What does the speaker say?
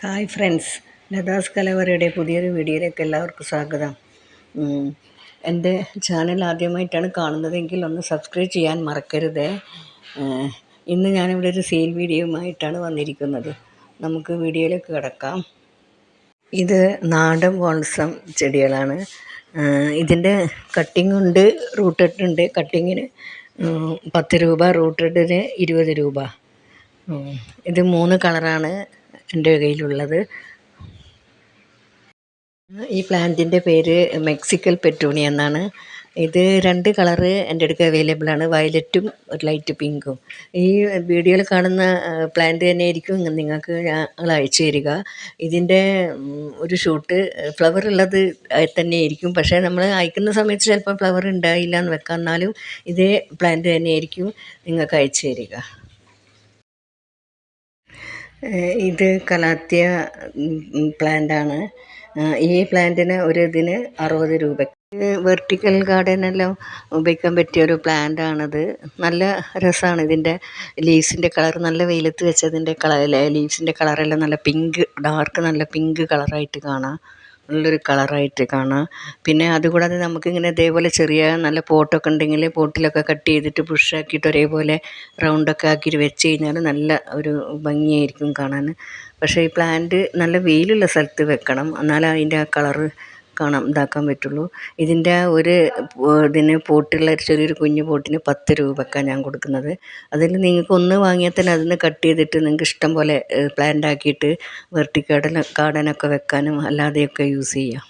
Hi friends, ലതാസ് കലവറയുടെ പുതിയൊരു വീഡിയോയിലേക്ക് എല്ലാവർക്കും സ്വാഗതം. എൻ്റെ ചാനൽ ആദ്യമായിട്ടാണ് കാണുന്നതെങ്കിൽ ഒന്ന് സബ്സ്ക്രൈബ് ചെയ്യാൻ മറക്കരുത്. ഇന്ന് ഞാനിവിടെ ഒരു സെയിൽ വീഡിയോയുമായിട്ടാണ് വന്നിരിക്കുന്നത്. നമുക്ക് വീഡിയോയിലേക്ക് കിടക്കാം. ഇത് നാടൻ ബോൺസം ചെടികളാണ്. ഇതിൻ്റെ കട്ടിംഗ് ഉണ്ട്, റൂട്ടഡ് ഉണ്ട്. കട്ടിങ്ങിന് 10 രൂപ, റൂട്ടഡിന് 20 രൂപ. ഇത് 3 കളറാണ് എൻ്റെ കയ്യിലുള്ളത്. ഈ പ്ലാന്റിൻ്റെ പേര് മെക്സിക്കൽ പെറ്റൂണിയ എന്നാണ്. ഇത് 2 കളറ് എൻ്റെ അടുത്ത് അവൈലബിൾ ആണ്, വയലറ്റും ഒരു ലൈറ്റ് പിങ്കും. ഈ വീഡിയോയിൽ കാണുന്ന പ്ലാന്റ് തന്നെ ആയിരിക്കും നിങ്ങൾക്ക് ഞങ്ങൾ അയച്ചു തരിക. ഇതിൻ്റെ ഒരു ഷൂട്ട് ഫ്ലവർ ഉള്ളത് തന്നെ ആയിരിക്കും, പക്ഷേ നമ്മൾ അയക്കുന്ന സമയത്ത് ചിലപ്പോൾ ഫ്ലവർ ഉണ്ടായില്ല എന്ന് വെക്കാം. എന്നാലും ഇതേ പ്ലാന്റ് തന്നെ ആയിരിക്കും നിങ്ങൾക്ക് അയച്ചു തരിക. ഇത് കലാത്തിയ പ്ലാന്റാണ്. ഈ പ്ലാന്റിന് ഇതിന് 60 രൂപ. വെർട്ടിക്കൽ ഗാർഡനെല്ലാം ഉപയോഗിക്കാൻ പറ്റിയൊരു പ്ലാന്റാണിത്. നല്ല രസമാണ്. ഇതിൻ്റെ ലീവ്സിൻ്റെ കളർ നല്ല വെയിലത്ത് വെച്ചതിൻ്റെ ലീവ്സിൻ്റെ കളറെല്ലാം നല്ല പിങ്ക്, ഡാർക്ക് നല്ല പിങ്ക് കളറായിട്ട് കാണാം, നല്ലൊരു കളറായിട്ട് കാണാം. പിന്നെ അതുകൂടാതെ നമുക്കിങ്ങനെ ഇതേപോലെ ചെറിയ നല്ല പോട്ടൊക്കെ ഉണ്ടെങ്കിൽ പോട്ടിലൊക്കെ കട്ട് ചെയ്തിട്ട് ബുഷാക്കിയിട്ട് ഒരേപോലെ റൗണ്ടൊക്കെ ആക്കിയിട്ട് വെച്ച് കഴിഞ്ഞാൽ നല്ല ഒരു ഭംഗിയായിരിക്കും കാണാൻ. പക്ഷേ ഈ പ്ലാന്റ് നല്ല വെയിലുള്ള സ്ഥലത്ത് വെക്കണം, എന്നാലേ അതിൻ്റെ ആ കളറ് ഇതാക്കാൻ പറ്റുള്ളൂ. ഇതിൻ്റെ ഇതിന് പോട്ടുള്ള ചെറിയൊരു കുഞ്ഞു പോട്ടിന് 10 രൂപക്കാണ് ഞാൻ കൊടുക്കുന്നത്. അതിൽ നിങ്ങൾക്ക് ഒന്ന് വാങ്ങിയാൽ തന്നെ അതിൽ നിന്ന് കട്ട് ചെയ്തിട്ട് നിങ്ങൾക്ക് ഇഷ്ടം പോലെ പ്ലാന്റ് ആക്കിയിട്ട് വെർട്ടിക്കൽ ഗാർഡനൊക്കെ വെക്കാനും അല്ലാതെയൊക്കെ യൂസ് ചെയ്യാം.